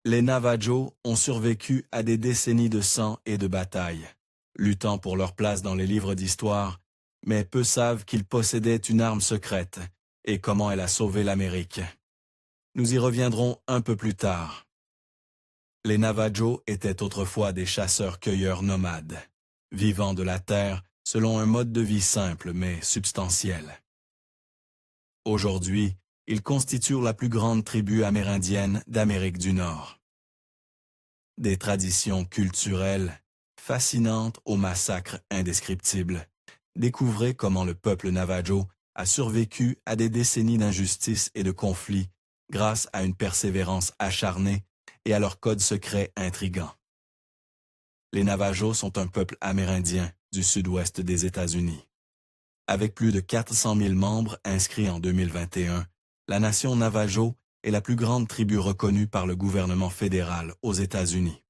Les Navajos ont survécu à des décennies de sang et de batailles, luttant pour leur place dans les livres d'histoire, mais peu savent qu'ils possédaient une arme secrète et comment elle a sauvé l'Amérique. Nous y reviendrons un peu plus tard. Les Navajos étaient autrefois des chasseurs-cueilleurs nomades, vivant de la terre selon un mode de vie simple mais substantiel. Aujourd'hui, ils constituent la plus grande tribu amérindienne d'Amérique du Nord. Des traditions culturelles fascinantes aux massacres indescriptibles. Découvrez comment le peuple Navajo a survécu à des décennies d'injustice et de conflits grâce à une persévérance acharnée et à leur code secret intrigant. Les Navajos sont un peuple amérindien du sud-ouest des États-Unis. Avec plus de 400 000 membres inscrits en 2021, la nation Navajo est la plus grande tribu reconnue par le gouvernement fédéral aux États-Unis.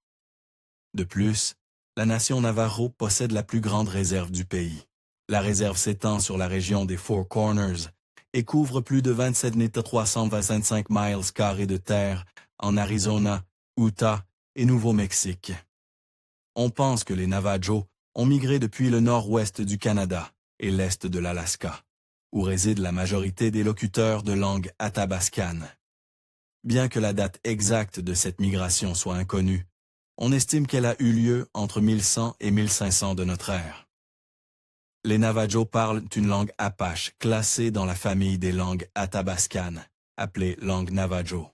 De plus, la nation Navajo possède la plus grande réserve du pays. La réserve s'étend sur la région des Four Corners et couvre plus de 27 325 miles carrés de terre en Arizona, Utah et Nouveau-Mexique. On pense que les Navajos ont migré depuis le nord-ouest du Canada et l'est de l'Alaska, où réside la majorité des locuteurs de langue athabascane. Bien que la date exacte de cette migration soit inconnue, on estime qu'elle a eu lieu entre 1100 et 1500 de notre ère. Les Navajos parlent une langue apache classée dans la famille des langues athabascanes, appelée langue Navajo.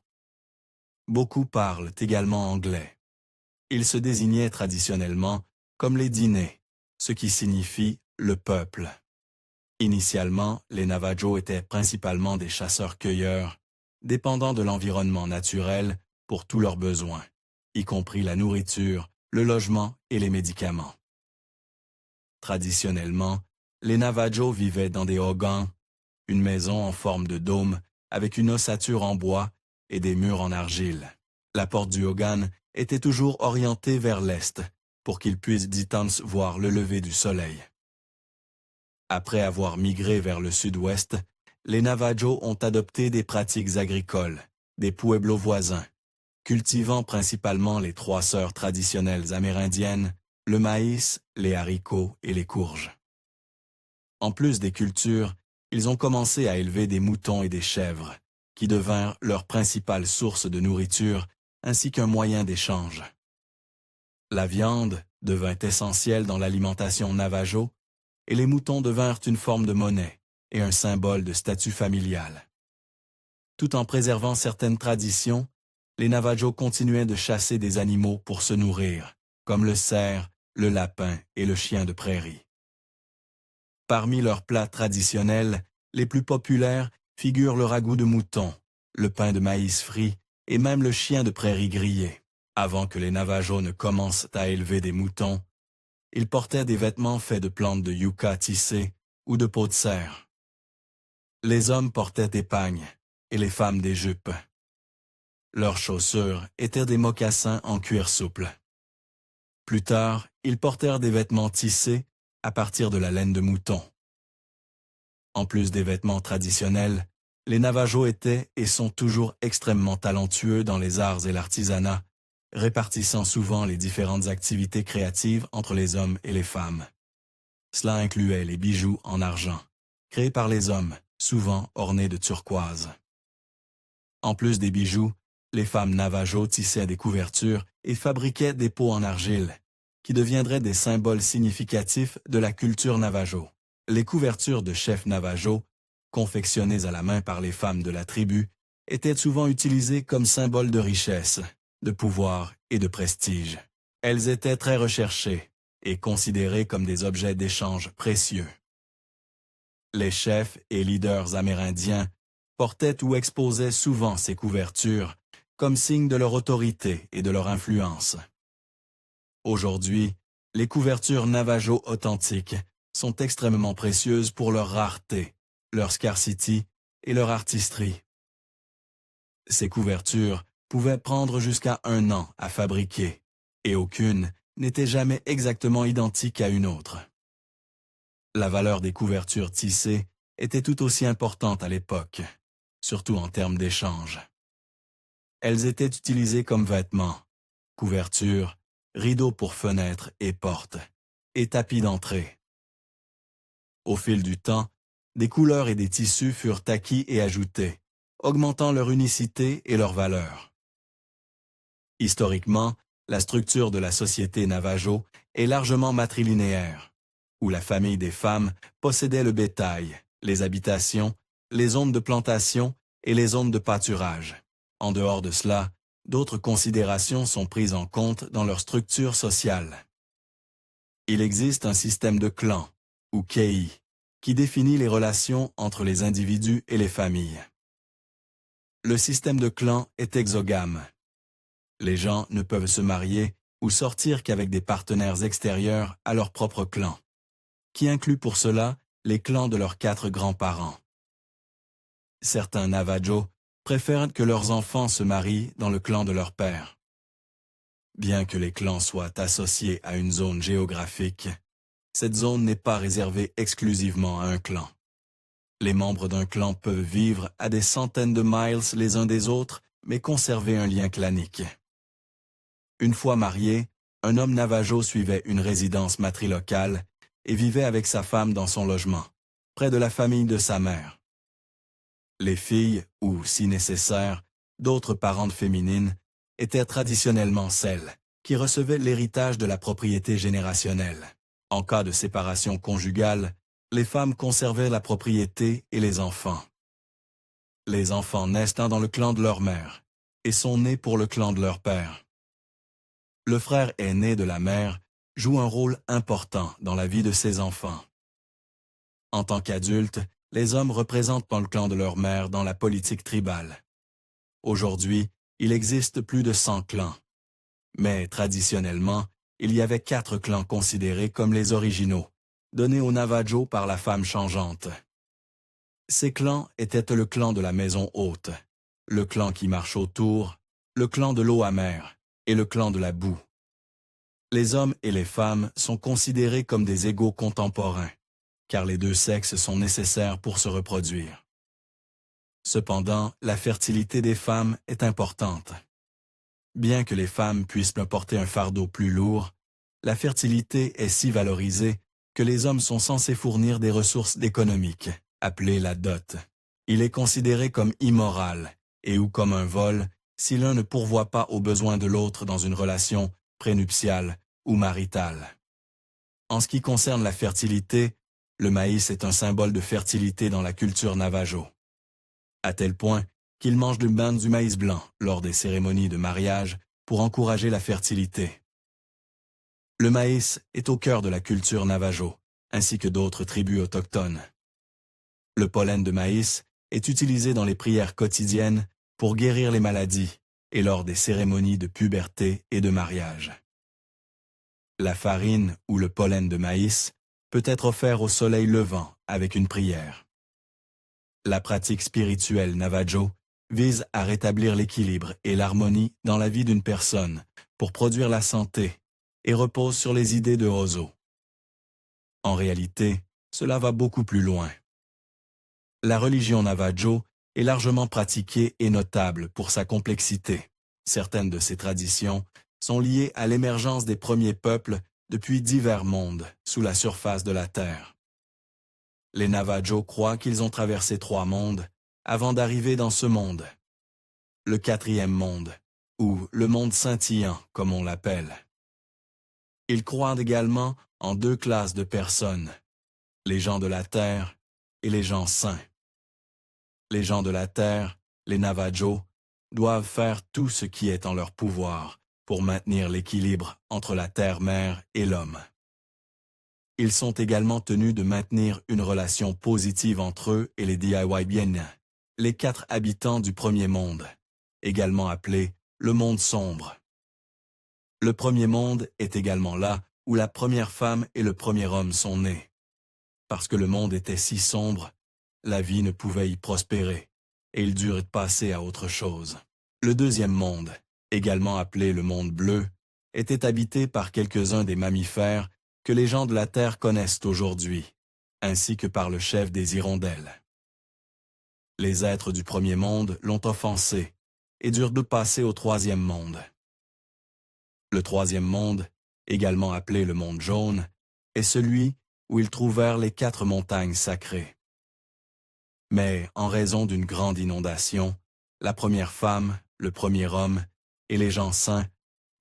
Beaucoup parlent également anglais. Ils se désignaient traditionnellement comme les Dinés, ce qui signifie le peuple. Initialement, les Navajos étaient principalement des chasseurs-cueilleurs, dépendant de l'environnement naturel pour tous leurs besoins, y compris la nourriture, le logement et les médicaments. Traditionnellement, les Navajos vivaient dans des hogans, une maison en forme de dôme avec une ossature en bois et des murs en argile. La porte du hogan était toujours orientée vers l'est pour qu'ils puissent d'Itans voir le lever du soleil. Après avoir migré vers le sud-ouest, les Navajos ont adopté des pratiques agricoles, des pueblos voisins, cultivant principalement les trois sœurs traditionnelles amérindiennes, le maïs, les haricots et les courges. En plus des cultures, ils ont commencé à élever des moutons et des chèvres, qui devinrent leur principale source de nourriture ainsi qu'un moyen d'échange. La viande devint essentielle dans l'alimentation Navajo et les moutons devinrent une forme de monnaie et un symbole de statut familial. Tout en préservant certaines traditions, les Navajos continuaient de chasser des animaux pour se nourrir, comme le cerf, le lapin et le chien de prairie. Parmi leurs plats traditionnels, les plus populaires figurent le ragoût de mouton, le pain de maïs frit et même le chien de prairie grillé. Avant que les Navajos ne commencent à élever des moutons, ils portaient des vêtements faits de plantes de yucca tissées ou de peau de cerf. Les hommes portaient des pagnes et les femmes des jupes. Leurs chaussures étaient des mocassins en cuir souple. Plus tard, ils portèrent des vêtements tissés à partir de la laine de mouton. En plus des vêtements traditionnels, les Navajos étaient et sont toujours extrêmement talentueux dans les arts et l'artisanat, répartissant souvent les différentes activités créatives entre les hommes et les femmes. Cela incluait les bijoux en argent, créés par les hommes, souvent ornés de turquoise. En plus des bijoux, les femmes Navajo tissaient des couvertures et fabriquaient des pots en argile, qui deviendraient des symboles significatifs de la culture Navajo. Les couvertures de chefs Navajo, confectionnées à la main par les femmes de la tribu, étaient souvent utilisées comme symboles de richesse, de pouvoir et de prestige. Elles étaient très recherchées et considérées comme des objets d'échange précieux. Les chefs et leaders amérindiens portaient ou exposaient souvent ces couvertures comme signe de leur autorité et de leur influence. Aujourd'hui, les couvertures Navajo authentiques sont extrêmement précieuses pour leur rareté, leur scarcity et leur artisterie. Ces couvertures pouvaient prendre jusqu'à 1 an à fabriquer, et aucune n'était jamais exactement identique à une autre. La valeur des couvertures tissées était tout aussi importante à l'époque, surtout en termes d'échange. Elles étaient utilisées comme vêtements, couvertures, rideaux pour fenêtres et portes, et tapis d'entrée. Au fil du temps, des couleurs et des tissus furent acquis et ajoutés, augmentant leur unicité et leur valeur. Historiquement, la structure de la société Navajo est largement matrilinéaire, où la famille des femmes possédait le bétail, les habitations, les zones de plantation et les zones de pâturage. En dehors de cela, d'autres considérations sont prises en compte dans leur structure sociale. Il existe un système de clans, ou kei, qui définit les relations entre les individus et les familles. Le système de clans est exogame. Les gens ne peuvent se marier ou sortir qu'avec des partenaires extérieurs à leur propre clan, qui inclut pour cela les clans de leurs 4 grands-parents. Certains Navajo préfèrent que leurs enfants se marient dans le clan de leur père. Bien que les clans soient associés à une zone géographique, cette zone n'est pas réservée exclusivement à un clan. Les membres d'un clan peuvent vivre à des centaines de miles les uns des autres, mais conserver un lien clanique. Une fois marié, un homme Navajo suivait une résidence matrilocale et vivait avec sa femme dans son logement, près de la famille de sa mère. Les filles, ou, si nécessaire, d'autres parentes féminines, étaient traditionnellement celles qui recevaient l'héritage de la propriété générationnelle. En cas de séparation conjugale, les femmes conservaient la propriété et les enfants. Les enfants naissent dans le clan de leur mère et sont nés pour le clan de leur père. Le frère aîné de la mère joue un rôle important dans la vie de ses enfants. En tant qu'adultes, les hommes représentent le clan de leur mère dans la politique tribale. Aujourd'hui, il existe plus de 100 clans. Mais traditionnellement, il y avait 4 clans considérés comme les originaux, donnés aux Navajo par la femme changeante. Ces clans étaient le clan de la maison haute, le clan qui marche autour, le clan de l'eau amère et le clan de la boue. Les hommes et les femmes sont considérés comme des égaux contemporains, car les 2 sexes sont nécessaires pour se reproduire. Cependant, la fertilité des femmes est importante. Bien que les femmes puissent porter un fardeau plus lourd, la fertilité est si valorisée que les hommes sont censés fournir des ressources économiques, appelées la dot. Il est considéré comme immoral et ou comme un vol si l'un ne pourvoit pas aux besoins de l'autre dans une relation prénuptiale ou maritale. En ce qui concerne la fertilité, le maïs est un symbole de fertilité dans la culture Navajo. À tel point qu'ils mangent du maïs blanc lors des cérémonies de mariage pour encourager la fertilité. Le maïs est au cœur de la culture Navajo, ainsi que d'autres tribus autochtones. Le pollen de maïs est utilisé dans les prières quotidiennes pour guérir les maladies et lors des cérémonies de puberté et de mariage. La farine ou le pollen de maïs peut être offert au soleil levant avec une prière. La pratique spirituelle Navajo vise à rétablir l'équilibre et l'harmonie dans la vie d'une personne pour produire la santé et repose sur les idées de Ozo. En réalité, cela va beaucoup plus loin. La religion Navajo est largement pratiquée et notable pour sa complexité. Certaines de ces traditions sont liées à l'émergence des premiers peuples depuis divers mondes sous la surface de la Terre. Les Navajo croient qu'ils ont traversé 3 mondes avant d'arriver dans ce monde. Le 4e monde, ou le monde scintillant comme on l'appelle. Ils croient également en 2 classes de personnes, les gens de la Terre et les gens saints. Les gens de la Terre, les Navajo, doivent faire tout ce qui est en leur pouvoir pour maintenir l'équilibre entre la Terre-Mère et l'homme. Ils sont également tenus de maintenir une relation positive entre eux et les Diy-bien, les 4 habitants du premier monde, également appelés le monde sombre. Le premier monde est également là où la première femme et le premier homme sont nés. Parce que le monde était si sombre, la vie ne pouvait y prospérer, et il dut passer à autre chose. Le deuxième monde, également appelé le monde bleu, était habité par quelques-uns des mammifères que les gens de la Terre connaissent aujourd'hui, ainsi que par le chef des hirondelles. Les êtres du premier monde l'ont offensé, et durent de passer au troisième monde. Le troisième monde, également appelé le monde jaune, est celui où ils trouvèrent les 4 montagnes sacrées. Mais en raison d'une grande inondation, la première femme, le premier homme et les gens saints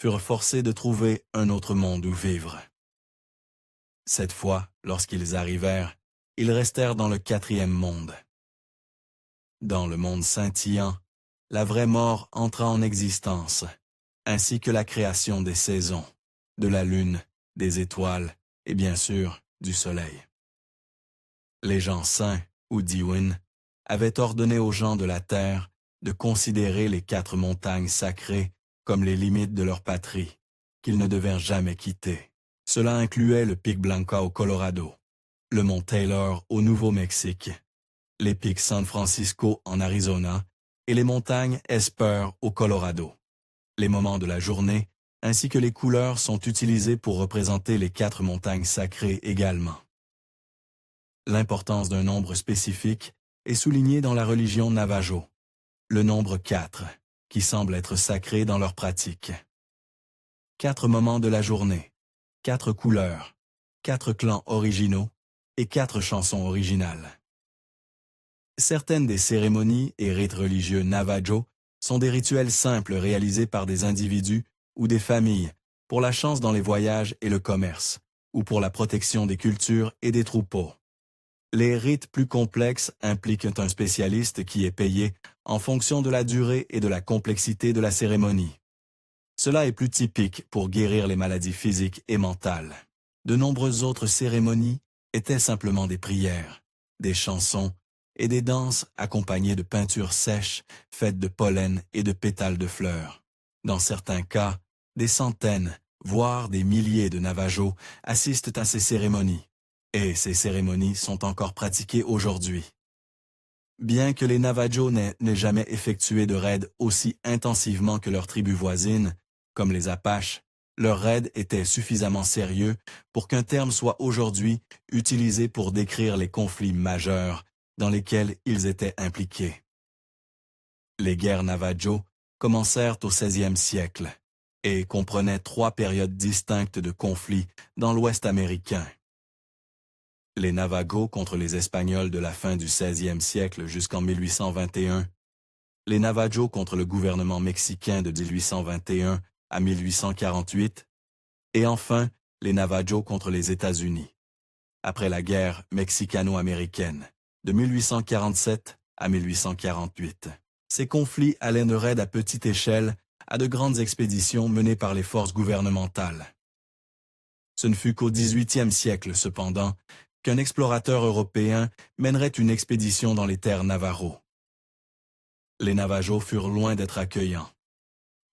furent forcés de trouver un autre monde où vivre. Cette fois, lorsqu'ils arrivèrent, ils restèrent dans le 4e monde. Dans le monde scintillant, la vraie mort entra en existence, ainsi que la création des saisons, de la lune, des étoiles et bien sûr du soleil. Les gens saints, ou Diwin, avaient ordonné aux gens de la terre de considérer les 4 montagnes sacrées comme les limites de leur patrie, qu'ils ne devaient jamais quitter. Cela incluait le pic Blanca au Colorado, le mont Taylor au Nouveau-Mexique, les pics San Francisco en Arizona et les montagnes Esper au Colorado. Les moments de la journée ainsi que les couleurs sont utilisés pour représenter les 4 montagnes sacrées également. L'importance d'un nombre spécifique est soulignée dans la religion Navajo, le nombre 4, qui semble être sacré dans leur pratique. 4 moments de la journée, 4 couleurs, 4 clans originaux et 4 chansons originales. Certaines des cérémonies et rites religieux Navajo sont des rituels simples réalisés par des individus ou des familles pour la chance dans les voyages et le commerce, ou pour la protection des cultures et des troupeaux. Les rites plus complexes impliquent un spécialiste qui est payé en fonction de la durée et de la complexité de la cérémonie. Cela est plus typique pour guérir les maladies physiques et mentales. De nombreuses autres cérémonies étaient simplement des prières, des chansons et des danses accompagnées de peintures sèches faites de pollen et de pétales de fleurs. Dans certains cas, des centaines, voire des milliers de Navajos assistent à ces cérémonies, et ces cérémonies sont encore pratiquées aujourd'hui. Bien que les Navajos n'aient jamais effectué de raids aussi intensivement que leurs tribus voisines, comme les Apaches, leurs raids étaient suffisamment sérieux pour qu'un terme soit aujourd'hui utilisé pour décrire les conflits majeurs dans lesquels ils étaient impliqués. Les guerres Navajo commencèrent au 16e siècle et comprenaient 3 périodes distinctes de conflits dans l'Ouest américain. Les Navajos contre les Espagnols de la fin du 16e siècle jusqu'en 1821, les Navajos contre le gouvernement mexicain de 1821 à 1848, et enfin les Navajos contre les États-Unis, après la guerre mexicano-américaine de 1847 à 1848. Ces conflits allaient de raids à petite échelle à de grandes expéditions menées par les forces gouvernementales. Ce ne fut qu'au 18e siècle, cependant, qu'un explorateur européen mènerait une expédition dans les terres Navajo. Les Navajos furent loin d'être accueillants.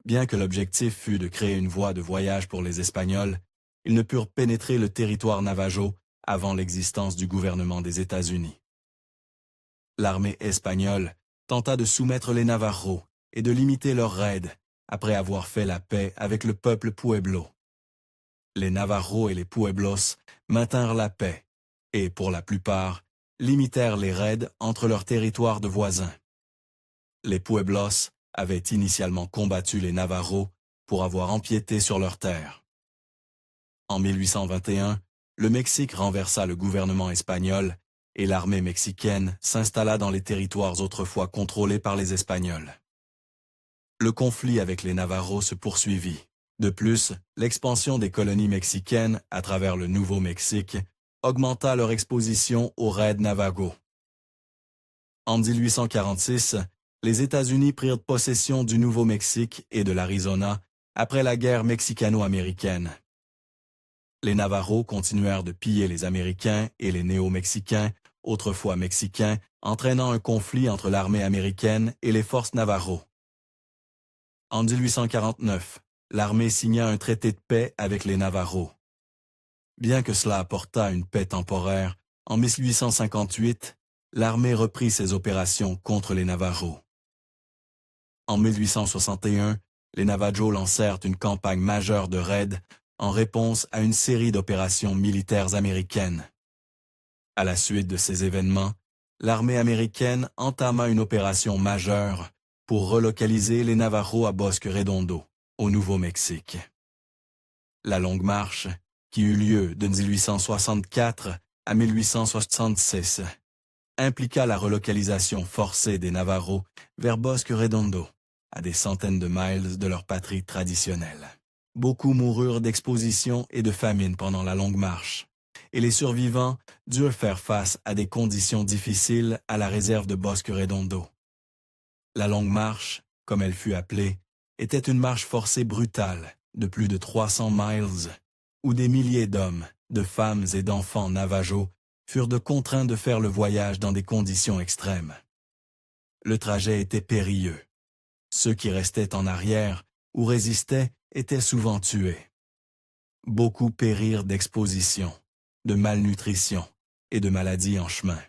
Bien que l'objectif fût de créer une voie de voyage pour les Espagnols, ils ne purent pénétrer le territoire Navajo avant l'existence du gouvernement des États-Unis. L'armée espagnole tenta de soumettre les Navajos et de limiter leurs raids après avoir fait la paix avec le peuple Pueblo. Les Navajos et les Pueblos maintinrent la paix et, pour la plupart, limitèrent les raids entre leurs territoires de voisins. Les Pueblos avaient initialement combattu les Navajos pour avoir empiété sur leurs terres. En 1821, le Mexique renversa le gouvernement espagnol et l'armée mexicaine s'installa dans les territoires autrefois contrôlés par les Espagnols. Le conflit avec les Navajos se poursuivit. De plus, l'expansion des colonies mexicaines à travers le Nouveau-Mexique augmenta leur exposition aux raids Navajo. En 1846, les États-Unis prirent possession du Nouveau-Mexique et de l'Arizona après la guerre mexicano-américaine. Les Navajos continuèrent de piller les Américains et les Néo-Mexicains, autrefois Mexicains, entraînant un conflit entre l'armée américaine et les forces Navajo. En 1849, l'armée signa un traité de paix avec les Navajos. Bien que cela apportât une paix temporaire, en 1858, l'armée reprit ses opérations contre les Navajos. En 1861, les Navajos lancèrent une campagne majeure de raids en réponse à une série d'opérations militaires américaines. À la suite de ces événements, l'armée américaine entama une opération majeure pour relocaliser les Navajos à Bosque Redondo, au Nouveau-Mexique. La Longue Marche, qui eut lieu de 1864 à 1866, impliqua la relocalisation forcée des Navajos vers Bosque Redondo, à des centaines de miles de leur patrie traditionnelle. Beaucoup moururent d'exposition et de famine pendant la Longue Marche, et les survivants durent faire face à des conditions difficiles à la réserve de Bosque Redondo. La Longue Marche, comme elle fut appelée, était une marche forcée brutale de plus de 300 miles, où des milliers d'hommes, de femmes et d'enfants Navajos furent contraints de faire le voyage dans des conditions extrêmes. Le trajet était périlleux. Ceux qui restaient en arrière ou résistaient étaient souvent tués. Beaucoup périrent d'exposition, de malnutrition et de maladies en chemin.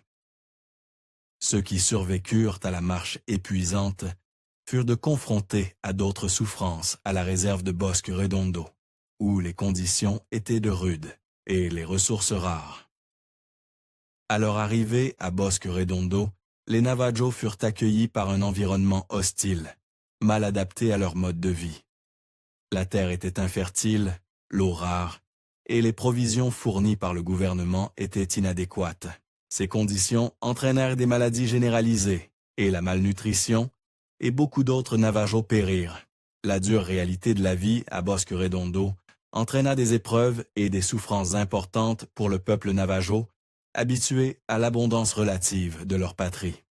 Ceux qui survécurent à la marche épuisante furent confrontés à d'autres souffrances à la réserve de Bosque Redondo, où les conditions étaient rudes et les ressources rares. À leur arrivée à Bosque Redondo, les Navajos furent accueillis par un environnement hostile, mal adapté à leur mode de vie. La terre était infertile, l'eau rare, et les provisions fournies par le gouvernement étaient inadéquates. Ces conditions entraînèrent des maladies généralisées et la malnutrition, et beaucoup d'autres Navajos périrent. La dure réalité de la vie à Bosque Redondo entraîna des épreuves et des souffrances importantes pour le peuple Navajo, habitué à l'abondance relative de leur patrie.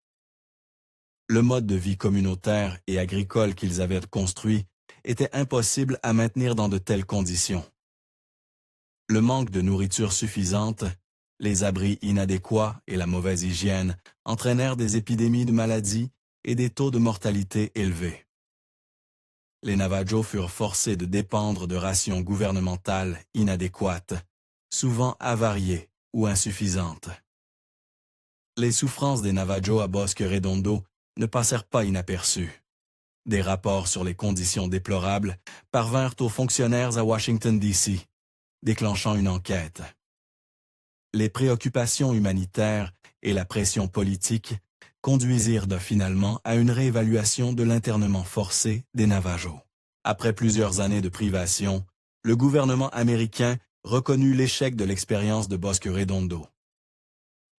Le mode de vie communautaire et agricole qu'ils avaient construit était impossible à maintenir dans de telles conditions. Le manque de nourriture suffisante, les abris inadéquats et la mauvaise hygiène entraînèrent des épidémies de maladies et des taux de mortalité élevés. Les Navajos furent forcés de dépendre de rations gouvernementales inadéquates, souvent avariées ou insuffisantes. Les souffrances des Navajos à Bosque Redondo ne passèrent pas inaperçues. Des rapports sur les conditions déplorables parvinrent aux fonctionnaires à Washington, D.C., déclenchant une enquête. Les préoccupations humanitaires et la pression politique conduisirent finalement à une réévaluation de l'internement forcé des Navajos. Après plusieurs années de privation, le gouvernement américain reconnut l'échec de l'expérience de Bosque Redondo.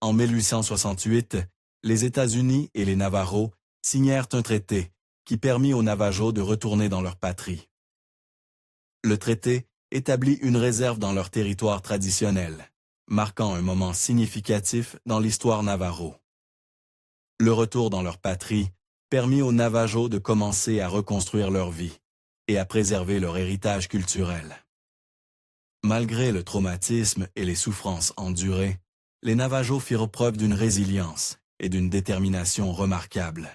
En 1868, les États-Unis et les Navajos signèrent un traité qui permit aux Navajos de retourner dans leur patrie. Le traité établit une réserve dans leur territoire traditionnel, marquant un moment significatif dans l'histoire Navajo. Le retour dans leur patrie permit aux Navajos de commencer à reconstruire leur vie et à préserver leur héritage culturel. Malgré le traumatisme et les souffrances endurées, les Navajos firent preuve d'une résilience et d'une détermination remarquables.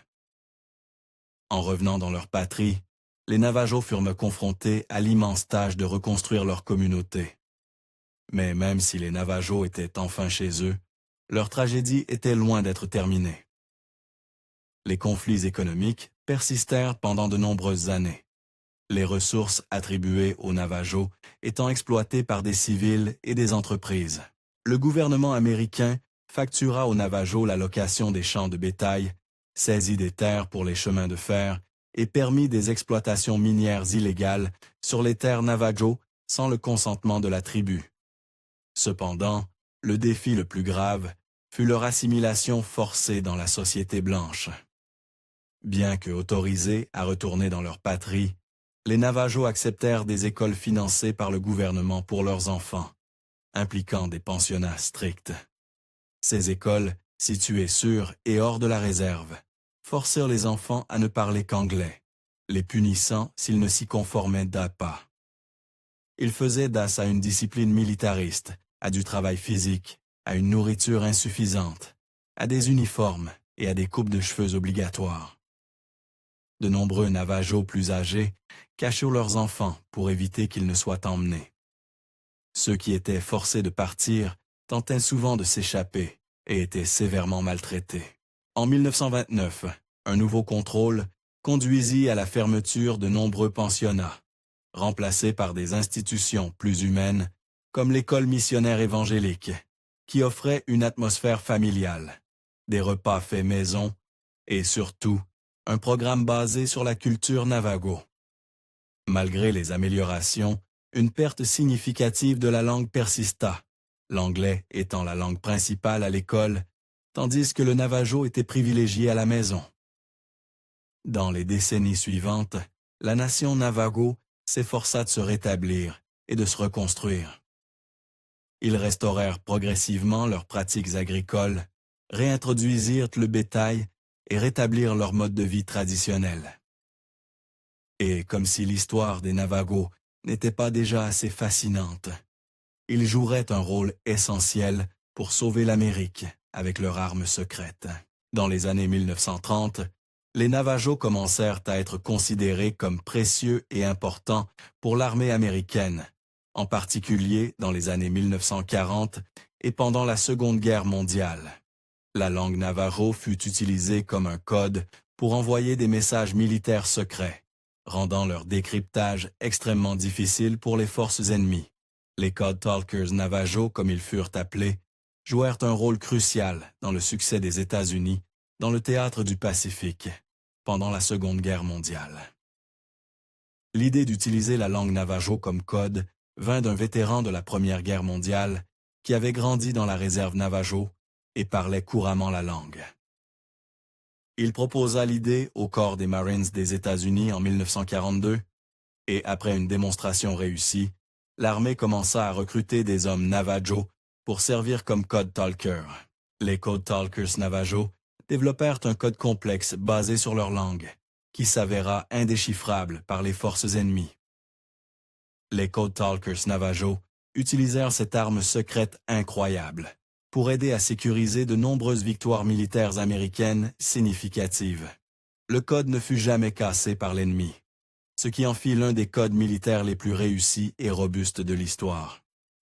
En revenant dans leur patrie, les Navajos furent confrontés à l'immense tâche de reconstruire leur communauté. Mais même si les Navajos étaient enfin chez eux, leur tragédie était loin d'être terminée. Les conflits économiques persistèrent pendant de nombreuses années, les ressources attribuées aux Navajos étant exploitées par des civils et des entreprises. Le gouvernement américain factura aux Navajos la location des champs de bétail, saisit des terres pour les chemins de fer et permit des exploitations minières illégales sur les terres Navajo sans le consentement de la tribu. Cependant, le défi le plus grave fut leur assimilation forcée dans la société blanche. Bien que autorisés à retourner dans leur patrie, les Navajos acceptèrent des écoles financées par le gouvernement pour leurs enfants, impliquant des pensionnats stricts. Ces écoles, situées sur et hors de la réserve, forcèrent les enfants à ne parler qu'anglais, les punissant s'ils ne s'y conformaient pas. Ils faisaient face à une discipline militariste, à du travail physique, à une nourriture insuffisante, à des uniformes et à des coupes de cheveux obligatoires. De nombreux Navajos plus âgés cachèrent leurs enfants pour éviter qu'ils ne soient emmenés. Ceux qui étaient forcés de partir tentaient souvent de s'échapper et étaient sévèrement maltraités. En 1929, un nouveau contrôle conduisit à la fermeture de nombreux pensionnats, remplacés par des institutions plus humaines comme l'école missionnaire évangélique, qui offrait une atmosphère familiale, des repas faits maison et surtout un programme basé sur la culture Navajo. Malgré les améliorations, une perte significative de la langue persista, l'anglais étant la langue principale à l'école, tandis que le Navajo était privilégié à la maison. Dans les décennies suivantes, la nation Navajo s'efforça de se rétablir et de se reconstruire. Ils restaurèrent progressivement leurs pratiques agricoles, réintroduisirent le bétail et rétablirent leur mode de vie traditionnel. Et comme si l'histoire des Navajos n'était pas déjà assez fascinante, ils joueraient un rôle essentiel pour sauver l'Amérique avec leur arme secrète. Dans les années 1930, les Navajos commencèrent à être considérés comme précieux et importants pour l'armée américaine, en particulier dans les années 1940 et pendant la Seconde Guerre mondiale. La langue Navajo fut utilisée comme un code pour envoyer des messages militaires secrets, rendant leur décryptage extrêmement difficile pour les forces ennemies. Les Code Talkers Navajo, comme ils furent appelés, jouèrent un rôle crucial dans le succès des États-Unis dans le théâtre du Pacifique pendant la Seconde Guerre mondiale. L'idée d'utiliser la langue Navajo comme code vint d'un vétéran de la Première Guerre mondiale qui avait grandi dans la réserve Navajo et parlait couramment la langue. Il proposa l'idée au corps des Marines des États-Unis en 1942 et après une démonstration réussie, l'armée commença à recruter des hommes Navajo pour servir comme code talker. Les Code Talkers Navajo développèrent un code complexe basé sur leur langue, qui s'avéra indéchiffrable par les forces ennemies. Les Code Talkers Navajo utilisèrent cette arme secrète incroyable pour aider à sécuriser de nombreuses victoires militaires américaines significatives. Le code ne fut jamais cassé par l'ennemi, ce qui en fit l'un des codes militaires les plus réussis et robustes de l'histoire.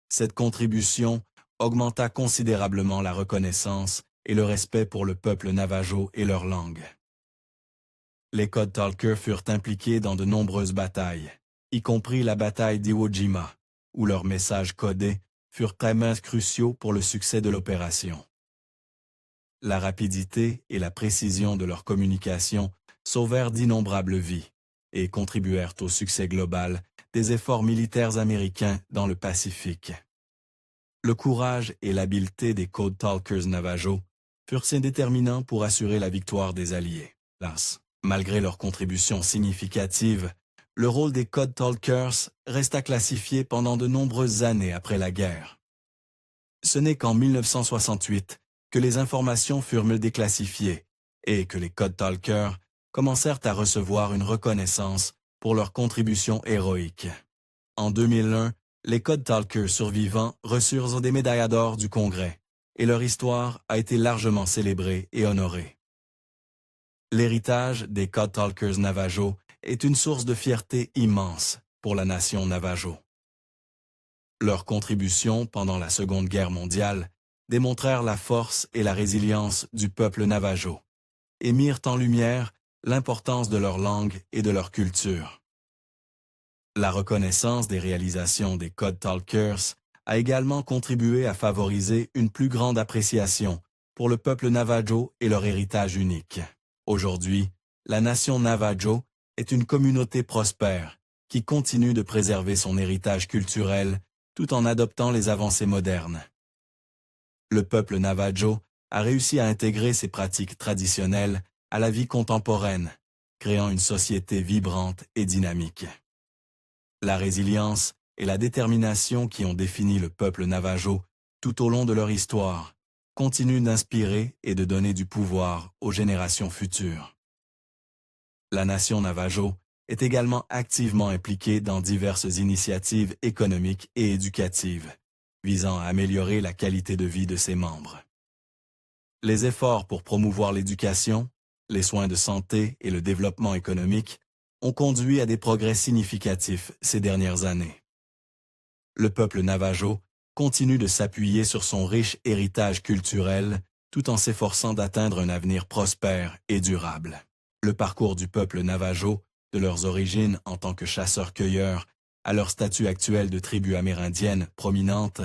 Cette contribution augmenta considérablement la reconnaissance et le respect pour le peuple Navajo et leur langue. Les Code Talkers furent impliqués dans de nombreuses batailles, y compris la bataille d'Iwo Jima, où leurs messages codés furent très cruciaux pour le succès de l'opération. La rapidité et la précision de leur communication sauvèrent d'innombrables vies et contribuèrent au succès global des efforts militaires américains dans le Pacifique. Le courage et l'habileté des Code Talkers Navajo furent si déterminants pour assurer la victoire des Alliés. Malgré leur contribution significative, le rôle des Code Talkers resta classifié pendant de nombreuses années après la guerre. Ce n'est qu'en 1968 que les informations furent déclassifiées et que les Code Talkers commencèrent à recevoir une reconnaissance pour leur contribution héroïque. En 2001, les Code Talkers survivants reçurent des médailles d'or du Congrès et leur histoire a été largement célébrée et honorée. L'héritage des Code Talkers Navajo est une source de fierté immense pour la nation Navajo. Leurs contributions pendant la Seconde Guerre mondiale démontrèrent la force et la résilience du peuple Navajo et mirent en lumière l'importance de leur langue et de leur culture. La reconnaissance des réalisations des Code Talkers a également contribué à favoriser une plus grande appréciation pour le peuple Navajo et leur héritage unique. Aujourd'hui, la nation Navajo est une communauté prospère qui continue de préserver son héritage culturel tout en adoptant les avancées modernes. Le peuple Navajo a réussi à intégrer ses pratiques traditionnelles à la vie contemporaine, créant une société vibrante et dynamique. La résilience et la détermination qui ont défini le peuple Navajo tout au long de leur histoire continuent d'inspirer et de donner du pouvoir aux générations futures. La nation Navajo est également activement impliquée dans diverses initiatives économiques et éducatives, visant à améliorer la qualité de vie de ses membres. Les efforts pour promouvoir l'éducation, les soins de santé et le développement économique ont conduit à des progrès significatifs ces dernières années. Le peuple Navajo continue de s'appuyer sur son riche héritage culturel tout en s'efforçant d'atteindre un avenir prospère et durable. Le parcours du peuple Navajo, de leurs origines en tant que chasseurs-cueilleurs à leur statut actuel de tribu amérindienne prominente,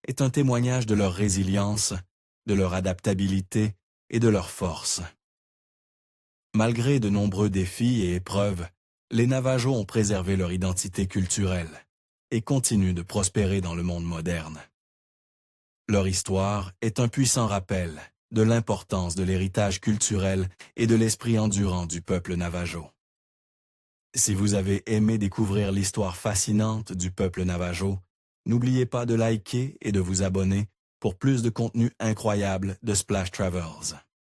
est un témoignage de leur résilience, de leur adaptabilité et de leur force. Malgré de nombreux défis et épreuves, les Navajos ont préservé leur identité culturelle et continuent de prospérer dans le monde moderne. Leur histoire est un puissant rappel de l'importance de l'héritage culturel et de l'esprit endurant du peuple Navajo. Si vous avez aimé découvrir l'histoire fascinante du peuple Navajo, n'oubliez pas de liker et de vous abonner pour plus de contenu incroyable de Splash Travels.